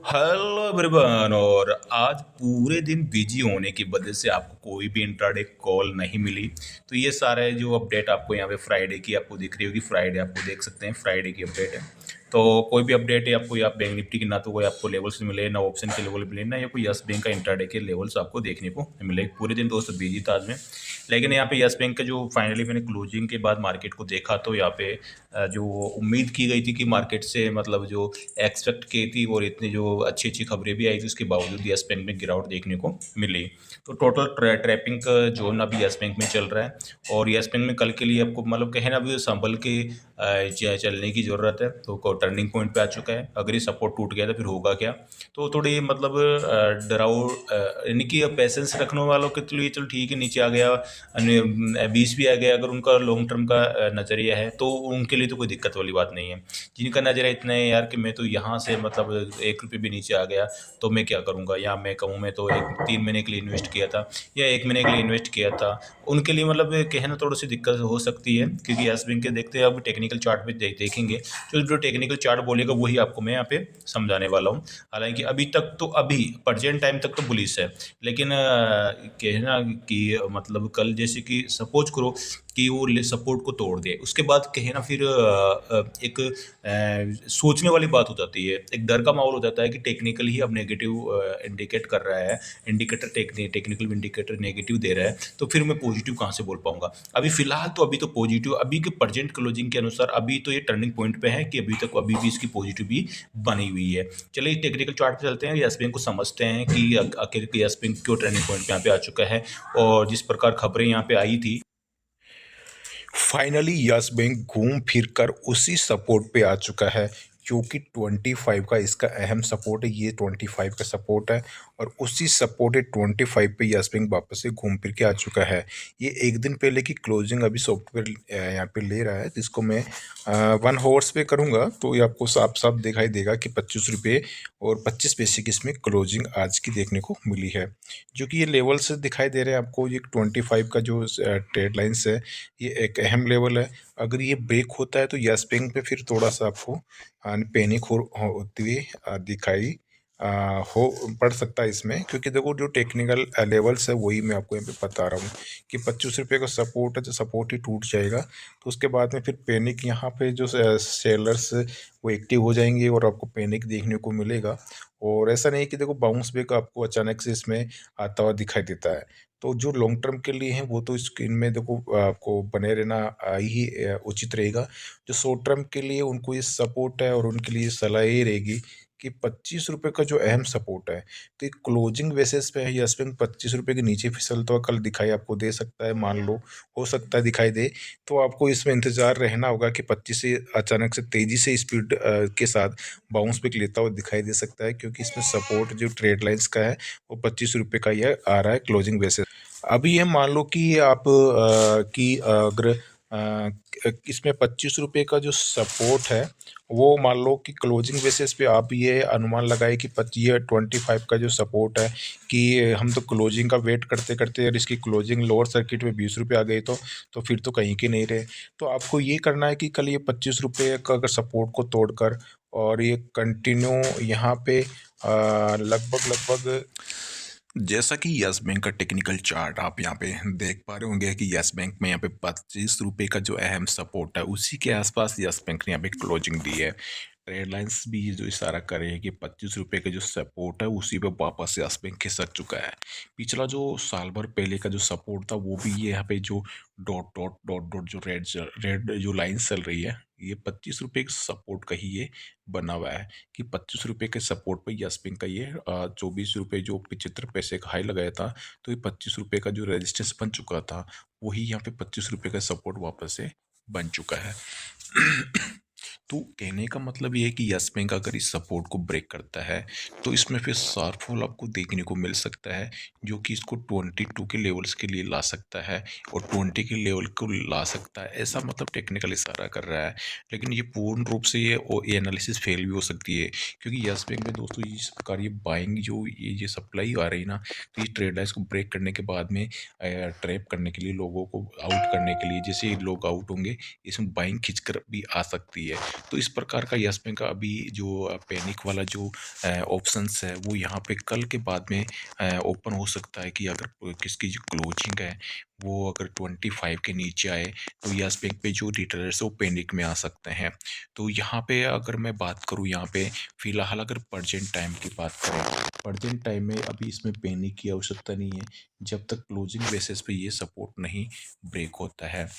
Hello everyone. और आज पूरे दिन बिजी होने की वजह से आपको कोई भी इंट्राडे कॉल नहीं मिली। तो ये सारे जो अपडेट आपको यहाँ पे फ्राइडे की आपको दिख रही होगी, फ्राइडे आपको देख सकते हैं, फ्राइडे की अपडेट है। तो कोई भी अपडेट है आपको, या बैंक निफ्टी की ना तो कोई आपको लेवल्स मिले, ना ऑप्शन के लेवल मिले, ना या कोई यस बैंक का इंट्राडे के लेवल्स आपको देखने को मिले। पूरे दिन दोस्तों बिजी था आज में। लेकिन यहाँ पे यस बैंक का जो फाइनली मैंने क्लोजिंग के बाद मार्केट को देखा, तो यहाँ पे जो उम्मीद की गई थी कि मार्केट से मतलब जो एक्सपेक्ट की थी, और इतनी जो अच्छी अच्छी खबरें भी आई थी, उसके बावजूद यस बैंक में गिरावट देखने को मिली। तो टोटल ट्रैपिंग का जोन अभी यस बैंक में चल रहा है। और यस बैंक में कल के लिए आपको मतलब कहे ना अभी संभल के चलने की ज़रूरत है। तो टर्निंग पॉइंट पे आ चुका है। अगर ये सपोर्ट टूट गया तो फिर होगा क्या। तो थोड़ी मतलब डराओ, यानी कि पेशेंस रखने वालों के लिए चलो ठीक है, नीचे आ गया 20 भी आ गया, अगर उनका लॉन्ग टर्म का नज़रिया है तो उनके लिए तो कोई दिक्कत वाली बात नहीं है। जिनका नज़रिया इतना है यार कि मैं तो यहाँ से मतलब 1 रुपये भी नीचे आ गया तो मैं क्या करूँगा, या मैं कहूँ मैं तो 3 महीने के लिए इन्वेस्ट किया था या 1 महीने के लिए इन्वेस्ट किया था, उनके लिए मतलब कहना थोड़ी सी दिक्कत हो सकती है। क्योंकि यस बैंक के देखते हैं, अब टेक्निकल चार्ट पे देखेंगे, जो टेक्निकल चार्ट बोलेगा वही आपको मैं यहाँ पे समझाने वाला हूँ। हालांकि अभी तक तो, अभी प्रेजेंट टाइम तक तो बुलिश है। लेकिन कहना कि मतलब कल जैसे कि सपोज करो कि वो सपोर्ट को तोड़ दे, उसके बाद कहे ना फिर एक सोचने वाली बात हो जाती है, एक डर का माहौल हो जाता है कि टेक्निकली ही अब नेगेटिव इंडिकेट कर रहा है, इंडिकेटर टेक्निकल इंडिकेटर नेगेटिव दे रहा है, तो फिर मैं पॉजिटिव कहाँ से बोल पाऊंगा। अभी फिलहाल तो अभी तो पॉजिटिव, अभी के प्रेजेंट क्लोजिंग के अनुसार अभी तो ये टर्निंग पॉइंट पे है कि अभी तक अभी भी इसकी पॉजिटिव भी बनी हुई है। चलिए टेक्निकल चार्ट पे चलते हैं, यस बैंक को समझते हैं कि आखिर यस बैंक क्यों टर्निंग पॉइंट पे यहाँ पे आ चुका है। और जिस प्रकार खबरें यहाँ पे आई थी, फाइनली यस बैंक घूम फिर कर उसी सपोर्ट पे आ चुका है, जो कि 25 का इसका अहम सपोर्ट है। ये 25 का सपोर्ट है, और उसी सपोर्ट है 25 पे यस बैंक वापस से घूम फिर के आ चुका है। ये एक दिन पहले की क्लोजिंग अभी सॉफ्टवेयर यहाँ पे ले रहा है, जिसको मैं 1 हॉर्स पे करूँगा तो ये आपको साफ साफ दिखाई देगा कि 25 रुपये और 25 पैसे की इसमें क्लोजिंग आज की देखने को मिली है। जो कि ये लेवल से दिखाई दे रहे हैं आपको, ये 25 का जो ट्रेड लाइन्स है, ये एक अहम लेवल है। अगर ये ब्रेक होता है तो यस बैंक पे फिर थोड़ा सा आपको पैनिक होती हुई दिखाई हो पड़ सकता है इसमें। क्योंकि देखो जो टेक्निकल लेवल्स है वही मैं आपको यहाँ पे बता रहा हूँ कि 25 रुपये का सपोर्ट है, तो सपोर्ट ही टूट जाएगा तो उसके बाद में फिर पैनिक यहाँ पे जो सेलर्स वो एक्टिव हो जाएंगे और आपको पैनिक देखने को मिलेगा। और ऐसा नहीं कि देखो बाउंस बैक आपको अचानक से इसमें आता हुआ दिखाई देता है। तो जो लॉन्ग टर्म के लिए हैं वो तो स्क्रीन में देखो आपको बने रहना ही उचित रहेगा। जो शॉर्ट टर्म के लिए उनको ये सपोर्ट है, और उनके लिए सलाह ये रहेगी कि 25 रुपये का जो अहम सपोर्ट है, तो एक क्लोजिंग बेसिस पे है यस बैंक 25 रुपये के नीचे फिसलता हुआ कल दिखाई आपको दे सकता है, मान लो हो सकता है दिखाई दे। तो आपको इसमें इंतजार रहना होगा कि 25 से अचानक से तेजी से स्पीड के साथ बाउंस बैक लेता हुआ दिखाई दे सकता है, क्योंकि इसमें सपोर्ट जो ट्रेड लाइंस का है वो 25 रुपये का ही आ रहा है क्लोजिंग बेसिस। अभी ये मान लो कि आप अगर इसमें 25 रुपये का जो सपोर्ट है, वो मान लो कि क्लोजिंग बेसिस पे आप ये अनुमान लगाए कि 25 का जो सपोर्ट है, कि हम तो क्लोजिंग का वेट करते करते और इसकी क्लोजिंग लोअर सर्किट में 20 रुपये आ गई, तो फिर तो कहीं के नहीं रहे। तो आपको ये करना है कि कल ये 25 रुपये का अगर सपोर्ट को तोड़कर और ये कंटिन्यू यहाँ पे लगभग लगभग, जैसा कि यस बैंक का टेक्निकल चार्ट आप यहाँ पे देख पा रहे होंगे कि यस बैंक में यहाँ पे 25 रुपये का जो अहम सपोर्ट है, उसी के आसपास यस बैंक ने यहाँ पे क्लोजिंग दी है। ट्रेड लाइन्स भी जो इशारा कर रहे हैं कि 25 रुपये का जो सपोर्ट है उसी पे वापस यस बैंक खिसक चुका है। पिछला जो साल भर पहले का जो सपोर्ट था वो भी ये यहाँ पे जो डॉट डॉट डॉट डॉट जो रेड जो लाइन चल रही है, ये 25 रुपये के सपोर्ट का ही ये बना हुआ है कि 25 रुपये के सपोर्ट पे यस बैंक का ये 24 रुपये जो 75 पैसे का हाई लगाया था, तो ये 25 रुपये का जो रेजिस्टेंस बन चुका था, वही यहाँ पे 25 रुपये का सपोर्ट वापस से बन चुका है। तो कहने का मतलब ये है कि यस बैंक अगर इस सपोर्ट को ब्रेक करता है तो इसमें फिर शार्प फॉल आपको देखने को मिल सकता है, जो कि इसको 22 के लेवल्स के लिए ला सकता है और 20 के लेवल को ला सकता है, ऐसा मतलब टेक्निकल इशारा कर रहा है। लेकिन ये पूर्ण रूप से ये एनालिसिस फेल भी हो सकती है, क्योंकि यस बैंक में दोस्तों इस प्रकार ये बाइंग जो ये सप्लाई आ रही ना, तो ये ट्रेड लाइन्स को ब्रेक करने के बाद में ट्रैप करने के लिए, लोगों को आउट करने के लिए, जैसे लोग आउट होंगे इसमें बाइंग खींच कर भी आ सकती है। तो इस प्रकार का यस बैंक का अभी जो पैनिक वाला जो ऑप्शंस है वो यहाँ पे कल के बाद में ओपन हो सकता है कि अगर किसकी जो क्लोजिंग है वो अगर 25 के नीचे आए तो यस बैंक पे जो रिटेलर्स है वो पैनिक में आ सकते हैं। तो यहाँ पे अगर मैं बात करूँ यहाँ पे फिलहाल अगर प्रजेंट टाइम की बात करें, प्रजेंट टाइम में अभी इसमें पैनिक की आवश्यकता नहीं है जब तक क्लोजिंग बेसिस पे ये सपोर्ट नहीं ब्रेक होता है।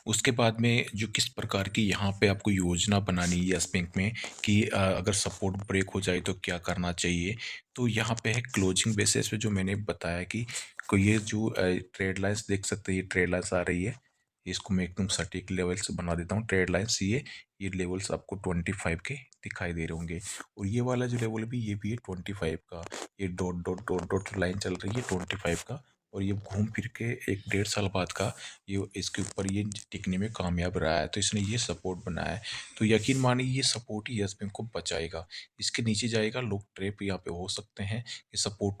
उसके बाद में जो किस प्रकार की यहाँ पे आपको योजना बनानी है यस बैंक में कि अगर सपोर्ट ब्रेक हो जाए तो क्या करना चाहिए। तो यहाँ पे है क्लोजिंग बेसिस पे जो मैंने बताया कि ये जो ट्रेड लाइन्स देख सकते हैं, ये ट्रेड लाइन्स आ रही है, इसको मैं एकदम सटीक लेवल से बना देता हूँ। ट्रेड लाइन्स ये लेवल्स आपको 25 के दिखाई दे रहे होंगे और ये वाला जो लेवल भी ये भी है 25 का। ये dot dot dot dot line चल रही है 25 का और ये घूम फिर के एक 1.5 साल बाद का ये इसके ऊपर ये टिकने में कामयाब रहा है, तो इसने ये सपोर्ट बनाया है। तो यकीन मानिए ये सपोर्ट ही यस बैंक को बचाएगा। इसके नीचे जाएगा, लोग ट्रैप यहाँ पे हो सकते हैं कि सपोर्ट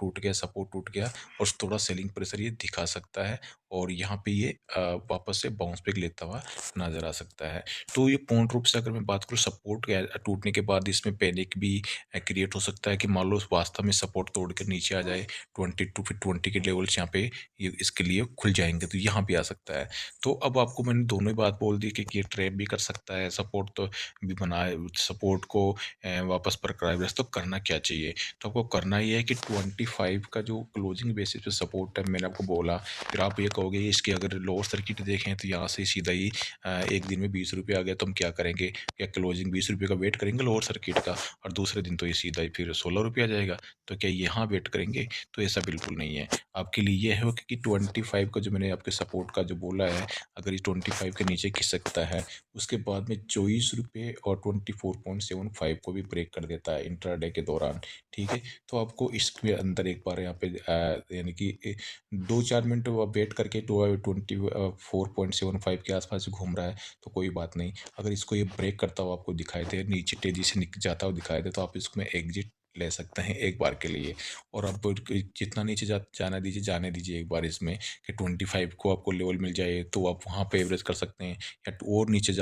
टूट गया और थोड़ा सेलिंग प्रेशर ये दिखा सकता है और यहाँ पे ये वापस से बाउंस बैक लेता हुआ नजर आ सकता है। तो ये पूर्ण रूप से अगर मैं बात करूँ सपोर्ट टूटने के बाद इसमें पैनिक भी क्रिएट हो सकता है कि मान लो वास्तव में सपोर्ट तोड़ कर नीचे आ जाए 22 फिर 20 के लेवल्स यहाँ पे ये इसके लिए खुल जाएंगे, तो यहाँ भी आ सकता है। तो अब आपको मैंने दोनों ही बात बोल दी कि ये ट्रैप भी कर सकता है, सपोर्ट तो भी बनाए, सपोर्ट को वापस बरकरार रख, तो करना क्या चाहिए। तो आपको करना ये है कि 25 का जो क्लोजिंग बेसिस पे सपोर्ट है मैंने आपको बोला, फिर आप ये कहोगे इसकी अगर लोअर सर्किट देखें तो यहाँ से सीधा ही एक दिन में 20 रुपये आ गया तो हम क्या करेंगे, क्या क्लोजिंग 20 रुपये का वेट करेंगे लोअर सर्किट का और दूसरे दिन तो ये सीधा ही फिर 16 रुपये आ जाएगा, तो क्या यहाँ वेट करेंगे। तो ऐसा बिल्कुल नहीं है। आपके लिए ये है कि 25 का जो मैंने आपके सपोर्ट का जो बोला है, अगर ये 25 के नीचे खिसकता है उसके बाद में 24 रुपये और 24.75 को भी ब्रेक कर देता है इंट्राडे के दौरान, ठीक है। तो आपको इसके अंदर एक बार यहाँ पे यानी कि 2-4 मिनट आप वेट करके 24.75 के आसपास घूम रहा है तो कोई बात नहीं। अगर इसको ये ब्रेक करता हुआ आपको दिखाई दे, नीचे तेजी से जाता हुआ दिखाई दे, तो आप इसमें एग्जिट ले सकते हैं एक बार के लिए। और आप जितना नीचे जाने दीजिए एक बार इसमें कि 25 को आपको लेवल मिल जाए तो आप वहाँ पे एवरेज कर सकते हैं, या और नीचे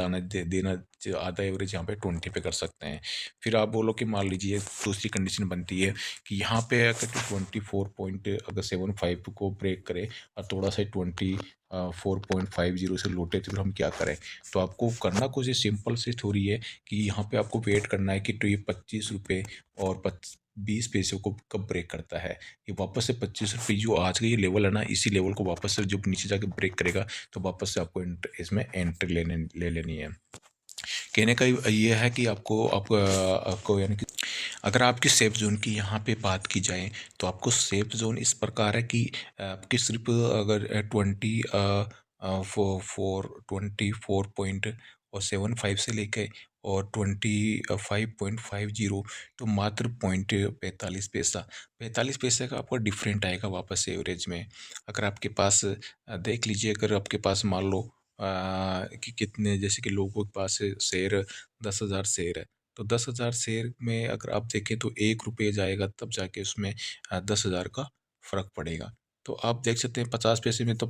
देना आधा एवरेज यहाँ पे 20 पे कर सकते हैं। फिर आप बोलो कि मान लीजिए दूसरी कंडीशन बनती है कि यहाँ पे अगर 24.75 को ब्रेक करे और थोड़ा सा 24.50 से लौटे तो फिर हम क्या करें। तो आपको करना कुछ सिंपल सी थ्योरी है कि यहाँ पे आपको वेट करना है कि तो ये 25 रुपये और 20 पैसे को कब ब्रेक करता है। ये वापस से 25 रुपये जो आज का ये लेवल है ना, इसी लेवल को वापस से जब नीचे जाके ब्रेक करेगा तो वापस से आपको इसमें एंट्री ले लेनी है। कहने का ये है कि आपको यानी कि अगर आपकी सेफ जोन की यहाँ पे बात की जाए तो आपको सेफ जोन इस प्रकार है कि आपकी सिर्फ अगर 24.75 से लेके और 25.50, तो मात्र 0.45 पैसा, 45 पैसे का आपको डिफरेंट आएगा वापस से एवरेज में। अगर आपके पास देख लीजिए, अगर आपके पास मान लो कि कितने, जैसे कि लोगों के पास शेयर 10,000 शेयर है, तो 10,000 शेयर में अगर आप देखें तो 1 रुपये जाएगा तब जाके उसमें 10,000 का फर्क पड़ेगा। तो आप देख सकते हैं 50 पैसे में तो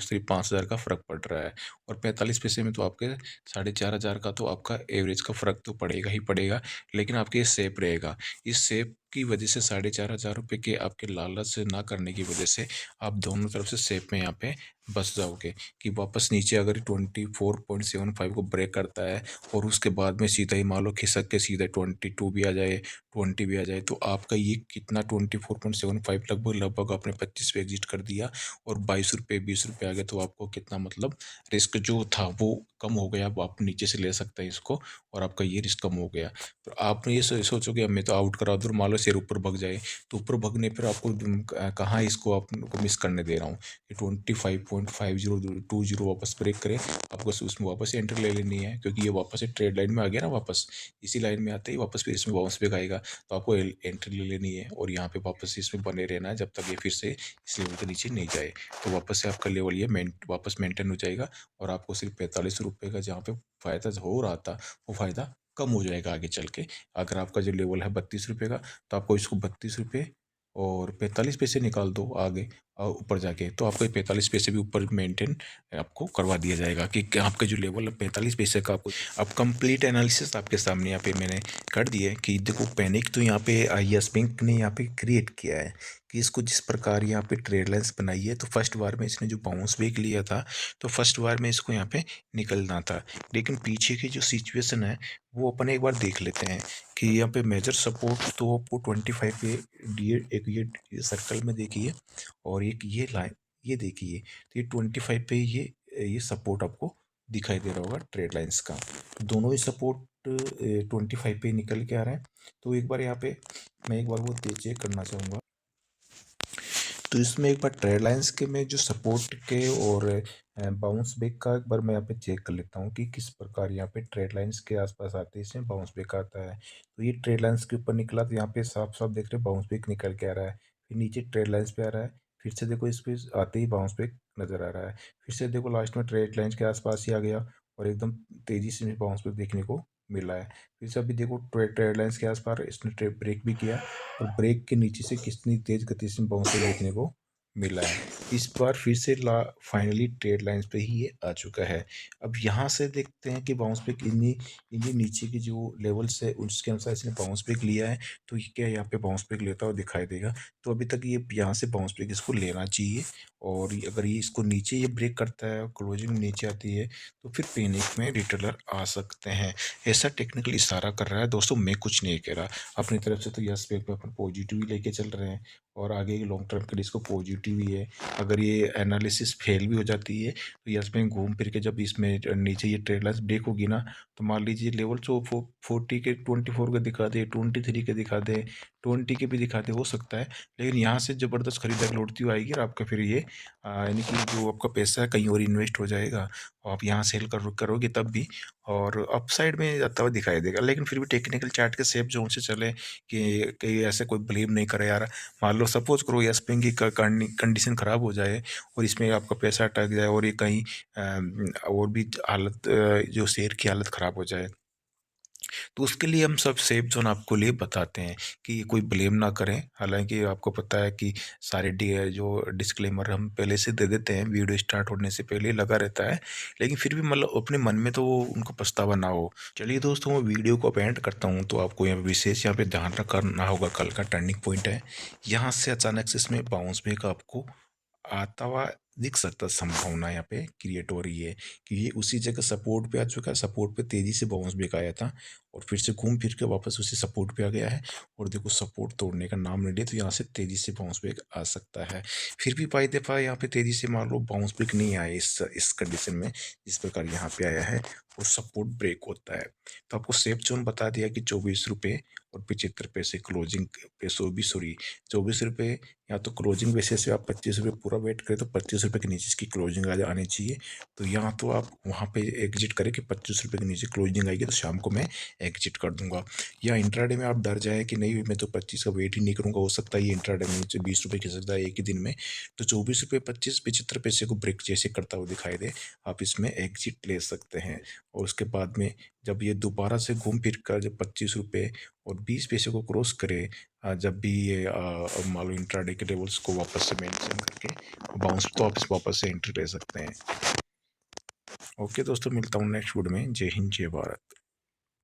सिर्फ 5,000 का फर्क पड़ रहा है और 45 पैसे में तो आपके 4,500 का तो आपका एवरेज का फर्क तो पड़ेगा ही पड़ेगा। लेकिन आपके सेफ रहेगा, इस सेफ की वजह से 4,500 रुपये के आपके लालच से ना करने की वजह से आप दोनों तरफ से सेफ में यहाँ पे बच जाओगे कि वापस नीचे अगर 24.75 को ब्रेक करता है और उसके बाद में सीधा ही मान लो खिसक के सीधा 22 भी आ जाए, 20 भी आ जाए, तो आपका ये कितना 24.75 लगभग लगभग आपने 25 पे एग्जिट कर दिया और 22 रुपये 20 रुपये आ गए, तो आपको कितना मतलब रिस्क जो था वो कम हो गया। अब आप नीचे से ले सकते हैं इसको और आपका ये रिस्क कम हो गया। तो आपने ये सोचोगे अब मैं तो आउट करा दूँ, मान लो शेयर ऊपर भग जाए, तो ऊपर भगने पर आपको कहाँ इसको आपको मिस करने दे रहा हूँ। 25.5020 वापस ब्रेक करे, आपको उसमें वापस से एंट्री ले लेनी है क्योंकि ये वापस से ट्रेड लाइन में आ गया ना, वापस इसी लाइन में आते ही वापस फिर इसमें बाउंस बैक आएगा, तो आपको एंट्री ले लेनी है और यहाँ पे वापस से इसमें बने रहना है जब तक ये फिर से इस लेवल के नीचे नहीं जाए। तो वापस से आपका लेवल ये वापस मेंटेन हो जाएगा और आपको सिर्फ 45 रुपये का जहाँ पे फ़ायदा हो रहा था वो फ़ायदा कम हो जाएगा आगे चल के। अगर आपका जो लेवल है 32 रुपये का, तो आपको इसको 32 रुपये और 45 पैसे निकाल दो आगे, ऊपर जाके, तो आपको 45 पैसे भी ऊपर मेंटेन आपको करवा दिया जाएगा कि आपका जो लेवल है 45 पैसे का आपको। अब कंप्लीट एनालिसिस आपके सामने यहाँ पे मैंने कर दिया है कि देखो पैनिक तो यहाँ पे यस बैंक ने यहाँ पे क्रिएट किया है कि इसको जिस प्रकार यहाँ पे ट्रेड लाइन्स बनाई है, तो फर्स्ट बार में इसने जो बाउंस बैक लिया था, तो फर्स्ट बार में इसको यहाँ पे निकलना था। लेकिन पीछे की जो सिचुएशन है वो अपन एक बार देख लेते हैं कि यहाँ पे मेजर सपोर्ट तो आपको 25 पे एक ये सर्कल में देखिए, और एक ये लाइन ये देखिए, तो ये 25 पे ये सपोर्ट आपको दिखाई दे रहा होगा ट्रेड लाइंस का। दोनों ही सपोर्ट 25 पे निकल के आ रहे हैं। तो एक बार यहाँ पे मैं एक बार वो चेक करना चाहूँगा। तो इसमें एक बार ट्रेड लाइंस के में जो सपोर्ट के और बाउंस बैक का एक बार मैं यहाँ पे चेक कर लेता हूँ कि किस प्रकार यहाँ पे ट्रेड लाइंस के आसपास आते हैं, इसमें बाउंस बैक आता है। तो ये ट्रेड लाइंस के ऊपर निकला, तो यहाँ पे साफ साफ देख रहे बाउंस बैक निकल के आ रहा है। फिर नीचे ट्रेड लाइंस पे आ रहा है, फिर से देखो इस पे आते ही बाउंस बैक नजर आ रहा है। फिर से देखो लास्ट में ट्रेड लाइंस के आसपास ही आ गया और एकदम तेजी से बाउंस बैक देखने को मिला है। फिर से अभी देखो ट्रेड लाइंस के आसपास इसने ब्रेक भी किया, और ब्रेक के नीचे से कितनी तेज गति से बाउंस बैक देखने को मिला है। इस बार फिर से ला फाइनली ट्रेड लाइंस पे ही ये आ चुका है। अब यहाँ से देखते हैं कि बाउंस बैक इन्हीं इन्हीं नीचे के जो लेवल्स है उसके अनुसार इसने बाउंस बैक लिया है, तो ये क्या यहाँ पे बाउंस बैक लेता हुआ दिखाई देगा। तो अभी तक ये यहाँ से बाउंस बैक इसको लेना चाहिए, और अगर ये इसको नीचे ये ब्रेक करता है और क्लोजिंग नीचे आती है, तो फिर पैनिक में रिटेलर आ सकते हैं। ऐसा टेक्निकल इशारा कर रहा है दोस्तों, मैं कुछ नहीं कह रहा। अपनी तरफ से तो यस बैक पे अपन पॉजिटिव ही लेके चल रहे हैं, और आगे लॉन्ग टर्म के लिए इसको पॉजिटिव ही है। अगर ये एनालिसिस फेल भी हो जाती है, तो यस बैंक घूम फिर के जब इसमें नीचे ये ट्रेड लाइंस ब्रेक होगी ना, तो मान लीजिए लेवल जो 40 के 24 के दिखा दे, 23 के दिखा दे, 20 के भी दिखा दे, हो सकता है। लेकिन यहाँ से ज़बरदस्त खरीदारी लौटती हुई आएगी, और आपका फिर ये यानी कि जो आपका पैसा है कहीं और इन्वेस्ट हो जाएगा, और आप यहाँ सेल करोगे तब भी, और अपसाइड में जाता हुआ दिखाई देगा। लेकिन फिर भी टेक्निकल चार्ट के सेफ जोन से चले कि ऐसे कोई ब्लेम नहीं करे यार। मान लो सपोज करो यस बैंक की कंडीशन ख़राब हो जाए और इसमें आपका पैसा अटक जाए, और ये कहीं और भी हालत जो शेयर की हालत ख़राब हो जाए, तो उसके लिए हम सब सेफ जोन आपको लिए बताते हैं कि कोई ब्लेम ना करें। हालांकि आपको पता है कि सारे जो डिस्क्लेमर हम पहले से दे देते हैं, वीडियो स्टार्ट होने से पहले लगा रहता है, लेकिन फिर भी मतलब अपने मन में तो उनको पछतावा ना हो। चलिए दोस्तों, मैं वीडियो को एंड करता हूँ। तो आपको यहाँ पे विशेष यहाँ पे ध्यान रखना होगा, कल का टर्निंग पॉइंट है। यहाँ से अचानक से इसमें बाउंस बैक आपको आता हुआ दिख सकता, संभावना यहाँ पे क्रिएट हो रही है कि ये उसी जगह सपोर्ट पे आ चुका है। सपोर्ट पे तेजी से बाउंस बैक आया था, और फिर से घूम फिर के वापस उसी सपोर्ट पे आ गया है, और देखो सपोर्ट तोड़ने का नाम नहीं लिया, तो यहाँ से तेजी से बाउंस बैक आ सकता है। फिर भी कई दफा यहाँ पे तेजी से मान लो बाउंस बैक नहीं आए इस कंडीशन में जिस प्रकार यहाँ पे आया है, और सपोर्ट ब्रेक होता है। तो आपको सेफ जोन बता दिया कि 24 रुपये और 75 पैसे क्लोजिंग पे, 24 रुपये या तो क्लोजिंग बेसिस से आप 25 रुपये पूरा वेट करें, तो 25 रुपये के नीचे इसकी क्लोजिंग आनी चाहिए। तो यहाँ तो आप वहाँ पे एग्जिट करें कि 25 रुपये के नीचे क्लोजिंग आएगी तो शाम को मैं एग्जिट कर दूंगा। या इंट्राडे में आप डर जाए कि नहीं मैं तो 25 का वेट ही नहीं करूँगा, हो सकता है ये इंट्राडे में नीचे 20 रुपये खिसक जाए एक ही दिन में, तो 24 रुपये 75 पैसे को ब्रेक जैसे करता हुआ दिखाई दे, आप इसमें एग्जिट ले सकते हैं। और उसके बाद में जब ये दोबारा से घूम फिर कर जब 25 रुपये और 20 पैसे को क्रॉस करे, जब भी ये मान लो इंट्राडे के लेवल्स को वापस से मेंटेन करके बाउंस, तो आप इस वापस से एंट्री ले सकते हैं। ओके दोस्तों, मिलता हूँ नेक्स्ट वीडियो में। जय हिंद, जय भारत।